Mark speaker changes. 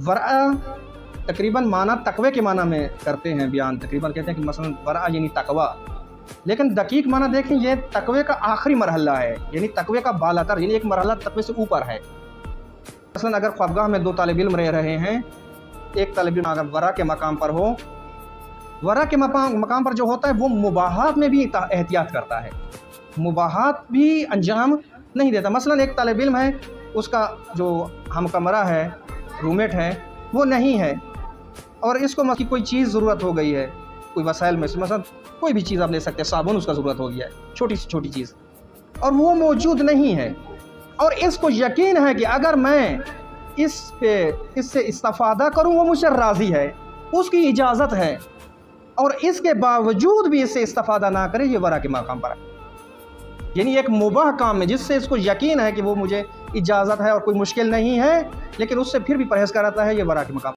Speaker 1: ورع تقریباً معنی تقوی کے معنی میں کرتے ہیں بیان، تقریباً کہتے ہیں کہ مثلا ورع یعنی تقوی، لیکن دقیق معنی دیکھیں یہ تقوی کا آخری مرحلہ ہے، یعنی تقوی کا بالاتر، یعنی ایک مرحلہ تقوی سے اوپر ہے۔ مثلا اگر خوابگاہ میں 2 طالب علم رہ رہے ہیں، ایک طالب علم اگر ورع کے مقام پر ہو، ورع کے مقام پر جو ہوتا ہے وہ مباحات میں بھی احتیاط کرتا ہے، مباحات بھی انجام نہیں دیتا۔ مثلا ایک طالب علم ہے، اس کا جو ہم کمرہ ہے، رومیٹ ہے، وہ نہیں ہے، اور اس کو کوئی چیز ضرورت ہو گئی ہے، کوئی وسائل میں سے مثلا کوئی بھی چیز آپ لے سکتے ہیں، صابن اس کا ضرورت ہو گیا ہے، چھوٹی سے چھوٹی چیز، اور وہ موجود نہیں ہے، اور اس کو یقین ہے کہ اگر میں اس سے استفادہ کروں وہ مجھ سے راضی ہے، اس کی اجازت ہے، اور اس کے باوجود بھی اس سے استفادہ نہ کرے، یہ ورع کے مقام پر ہے۔ یعنی ایک مباح کام میں جس سے اس کو یقین ہے کہ وہ مجھے اجازت ہے اور کوئی مشکل نہیں ہے، لیکن اس سے پھر بھی پرہیز کراتا ہے، یہ ورع کے مقام